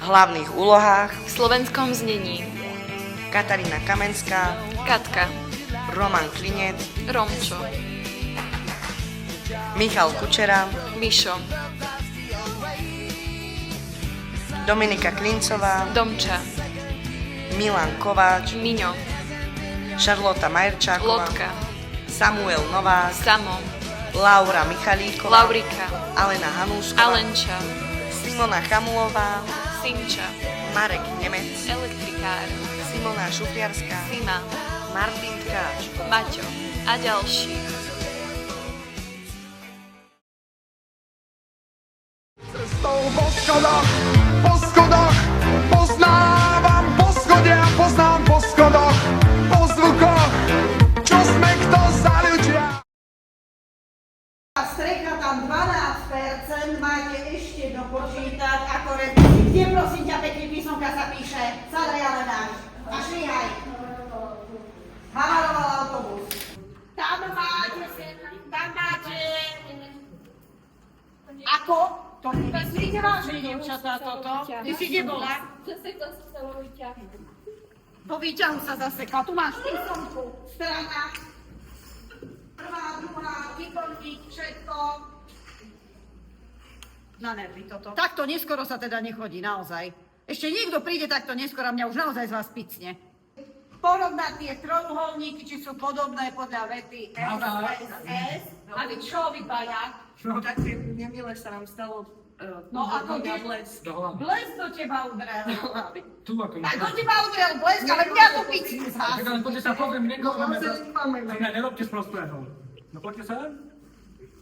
hlavných úlohách v slovenskom znení Katarína Kamenská, Katka, Roman Klinec, Romčo, Michal Kučera, Mišo, Dominika Klincová, Domča, Milan Kováč, Miňo, Šarlota Majerčáková, Lotka, Samuel Novák, Samo, Laura Michalíková, Laurika, Alena Hanúšková, Alenča, Simona Chamulová, Simča, Marek Nemec, Elektrikár, Simona Šufiarská, Sima, Martin Tkáč. Maťo a ďalší. Cestou po schodoch, poznávam poschodia, poznám po schodoch, po zvukoch, čo sme kto za ľudia. Strecha tam 12%, máte ešte dopočítať ako repíky. Kde prosím ťa pekný písomka sa píše? Sadaj ale náš. A švíhaj. Havaroval autobus. Tam máte. Ako? To nemyslíte vážne, devčatá, toto? Ty si kde bola? Po výťahu sa zasekla. Tu máš písomku. Strana. Prvá, druhá, vyplniť, všetko. Na nervy toto. Takto neskoro sa teda nechodí, naozaj. Ešte niekto príde takto neskoro a mňa už naozaj z vás picne. Porovnať tie trojuholníky, či sú podobné podľa vety S, S. A vy čo vypadá? No tak nemile sa nám stalo. No ako na blesk. Blesk do teba udrel. Tu ako Tak do teba udrel blesk, ale mňa tu picne z vás. Tak ale poďte sa pozriem, ne, nerobte sprostého. No poďte sa.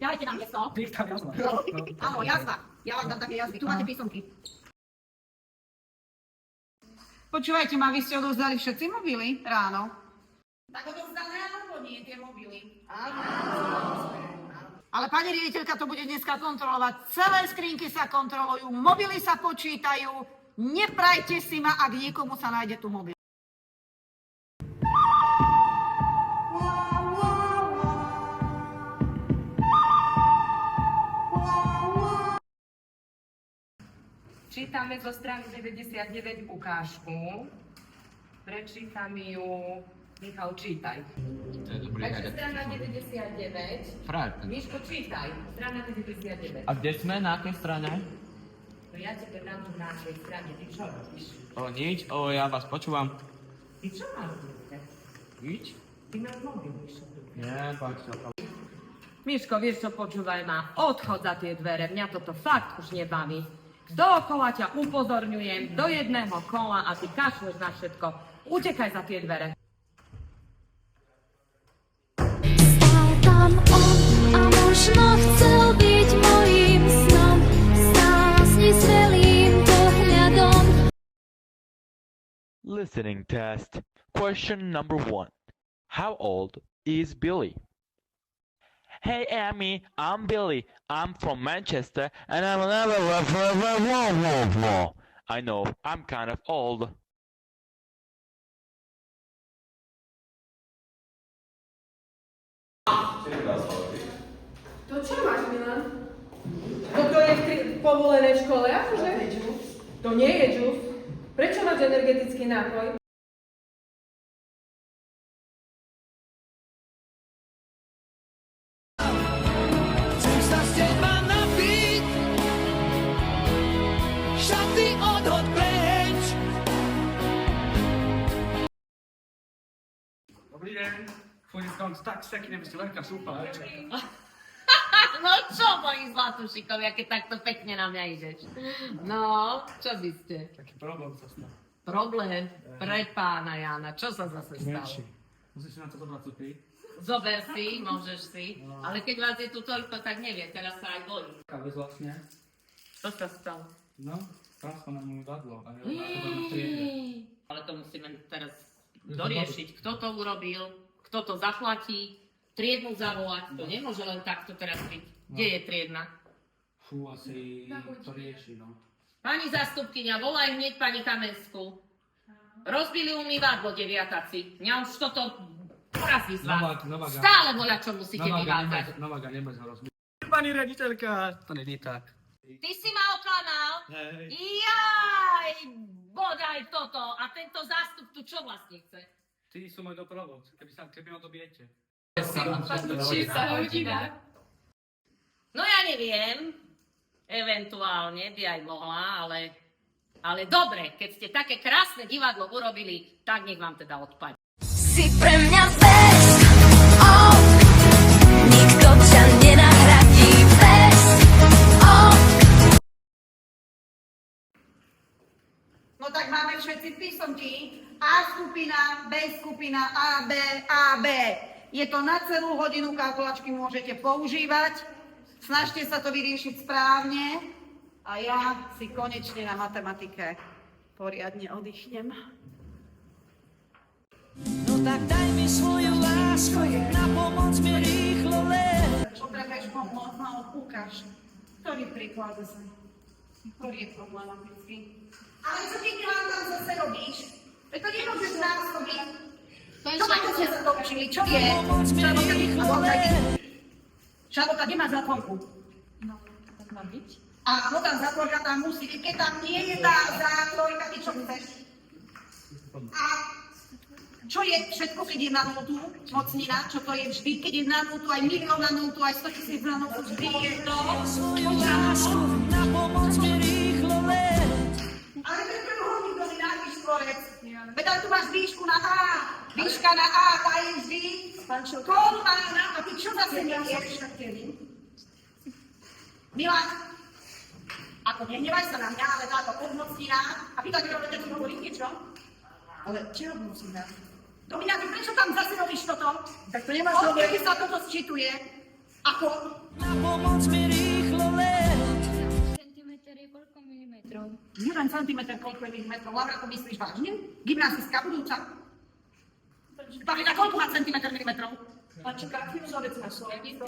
Dajte nám miesto. Nech tam jazda. Áno, jazda. Ja vám dám také jazdy. Tu máte písomky. Počúvajte ma, vy ste odovzdali všetci mobily ráno? Tak odovzdané alebo nie, tie mobily? Áno. Ale pani riaditeľka to bude dneska kontrolovať. Celé skrinky sa kontrolujú, mobily sa počítajú. Neprajte si ma, ak niekomu sa nájde tu mobil. Čítame zo strany 99 ukážku. Prečítam ju. Michal, čítaj. To je dobrý Takže herec. strana 99. Frajer. Miško, čítaj. Strana 99. A kde sme? Na akej strane? No ja tebe dám tu na našej strane. Ty čo robíš? Nič. Ja vás počúvam. Ty čo máš v ruke? Nič? Ty máš mobil, Mišo. Nie, pán čo. Miško, vieš čo, počúvaj ma. Odchod za tie dvere. Mňa toto fakt už nebaví. Dookola ťa upozorňujem do jedného kola a ty kašleš na všetko. Utekaj za tie dvere. Stál tam on a možno chcel byť mojím snom. Stál s nezrelým pohľadom. Listening test. Question number 1. How old is Billy? Hey Amy, I'm Billy. I'm from Manchester and I'm I know, I'm kind of old. To čo máš, Milan? Toto je povolené v škole, akože? To nie je džus. Prečo máš energetický nápoj? Chcem sa z teba napiť, šaty odhod preč. Dobrý deň. Fúriskám, tak sekne, ste veľká súpa. No čo, moji zlatušikovia, keď takto pekne na mňa ideš? No, čo by ste? Taký problém sa stal. Problém pre pána Jána. Čo sa zase stalo? Menší. Musíš si na to zobrať cukry. Zober si, môžeš si. Ale keď vás je tu toľko, tak neviem, teraz sa aj bolí. Vec vlastne. Čo sa stalo? No, tam sa na môj vadlo. A neviem, ako to triede. Ale to musíme teraz doriešiť. Kto to urobil? Kto to zaplatí? Triednu zavolať? To nemôže len takto teraz byť. Kde je triedna? Fú, asi to rieši, no. Pani zastupkyňa, volaj hneď pani Kamenskú. Rozbili umývadlo, deviataci. Mňa už toto porazí z vás. Stále voľa, čo musíte vyvádzať. Novága, nebez ho rozbiť. Pani riaditeľka, to není tak. Ty si ma oklamal? Hej. Jaj, bodaj toto. A tento zástup tu čo vlastne chce? Ty sú môj doprovod, keby ma dobijete. No ja neviem. Eventuálne by aj mohla, ale dobre, keď ste také krásne divadlo urobili, tak nech vám teda odpadne. Si pre mňa best, oh, nikto ťa nenahradí best, oh. No tak máme všetci písomky. A skupina, B skupina, A, B. Je to na celú hodinu, kalkulačky môžete používať. Snažte sa to vyriešiť správne. A ja si konečne na matematike poriadne oddychnem. No tak daj mi svoju lásku, na pomoc mi rýchlo len. Potrebuješ pomoc, no ukáž. Ktorý príklad zase? Ktorý je problematický? Ale čo ty tam zase robíš? Veď to nemôžeš násobiť. Čo máte ste sa to učili? Čo je? Šarlota, kde máš zatvorku? No, tak má byť. Áno, tam zatvorka tam musí byť. Keď tam nie je tá zatvorka, ty čo chceš? A čo je všetko, keď je na nultu, mocnina? Čo to je vždy, keď je na nultu, aj milión na nultu, aj 100 000 na nultu, vždy je to. Svoju lásku, na pomoc mi rýchlo len. Ale to je trojuholník, to si nájdeš stvorec. Veď ale tu máš výšku na A. Výška na A, tá je vždy. Kolmána, a ty čo zase nevieš? Milan, ako nehnevaj sa na mňa, ale táto podmocnina. A ty tak robíte, tu hovorí niečo? Ale čo musím dať? Domina, ty prečo tam zase robíš toto? Tak to nemáš robiť. Odkedy sa toto sčítuje? Ako? Na pomoc mi rýchlo len. Centimetr je koľko milimetrov? Jeden centimetr, koľko je milimetrov. Laura, to myslíš vážne? Gymnastická budúca? Pamätá, koľko má centimetr milimetrov? A čaká, aký vzorec máš svoj? 30.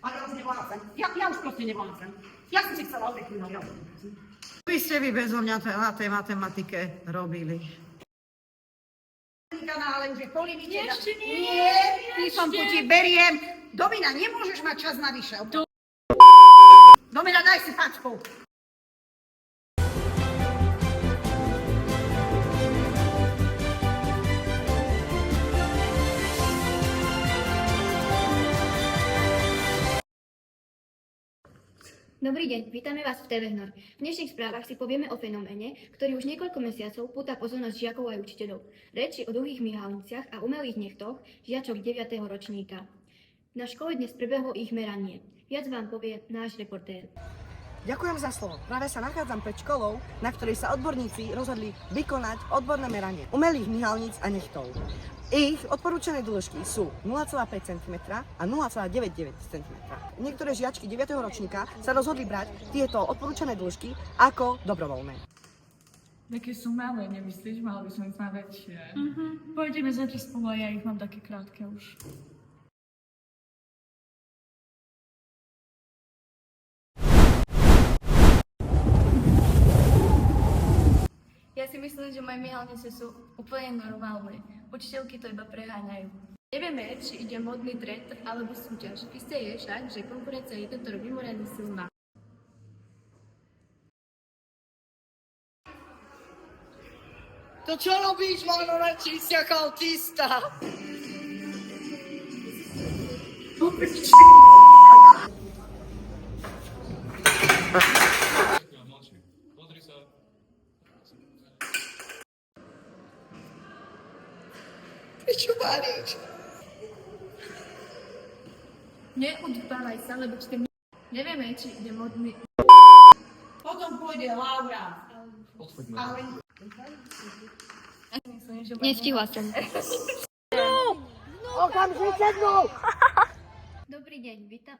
Ale ja už nevládzem. Ja už proste nevládzem. Ja som si chcela oddychnúť, no jo. Vy ste bez mňa na tej matematike robili. Ale už je po limite. Ešte nie. Nie, písomku ti beriem. Domina, nemôžeš mať čas navyše. Domina, daj si facku. Dobrý deň, vítame vás v Telehnor. V dnešných správach si povieme o fenoméne, ktorý už niekoľko mesiacov púta pozornosť žiakov aj učiteľov. Reč je o dlhých myhalniciach a umelých nechtoch žiačok 9. ročníka. Na škole dnes prebehlo ich meranie. Viac vám povie náš reportér. Ďakujem za slovo. Práve sa nachádzam pred školou, na ktorej sa odborníci rozhodli vykonať odborné meranie umelých myhalníc a nechtov. Ich odporúčané dĺžky sú 0,5 cm a 0,99 cm. Niektoré žiačky 9. ročníka sa rozhodli brať tieto odporúčané dĺžky ako dobrovoľné. Také sú malé, nemyslíš? Mala by som ich mať väčšie. Pôjdeme začať spolu a ja ich mám také krátke už. Ja si myslím, že moje myhalnice sú úplne normálne. Učiteľky to iba preháňajú. Nevieme, či ide modný trend alebo súťaž. Isté je však, že konkurencia je tento rok mimoriadne silná. To čo robíš, málo narčíci ako autista? Prečo máriš? Neudbávaj sa, lebo s tým nevieme, či ide modný... Potom pôjde Laura. Ale... Nestihla som. Okamžite dnu! Dobrý deň, vítam.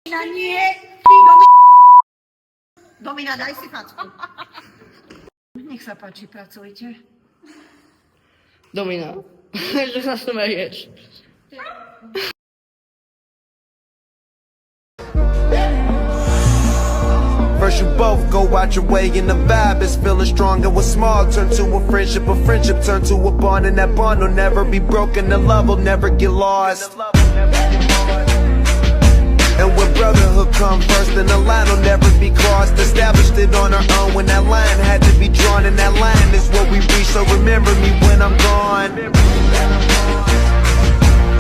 Domina, nie! Domina, daj si facku. Nech sa páči, pracujte. Domina, že sa smeješ. First you both go out your way and the vibe is feeling strong. And what's small turn to a friendship turn to a bond. And that bond will never be broken, the love will never get lost. And will never be crossed. Established it on our own when that line had to be drawn, and that line is what we reach. So remember me when I'm gone.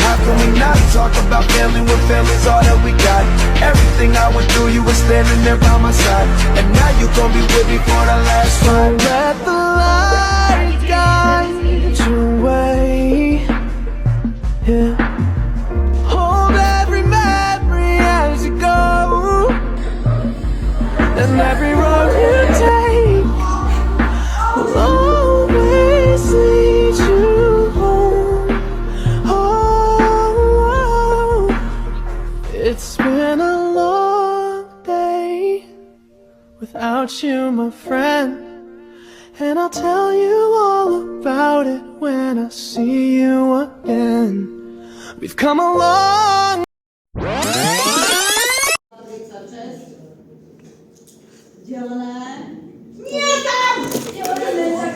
How can we not talk about family when family's all that we got? Everything I went through, you were standing there by my side, and now you gon' be with me for the last ride. Let the light guide your way. Yeah. Hold every memory as you go, and every road you take will always lead you home. Oh, it's been a long day without you, my friend, and I'll tell you all about it when I see you again. We've come a long Delené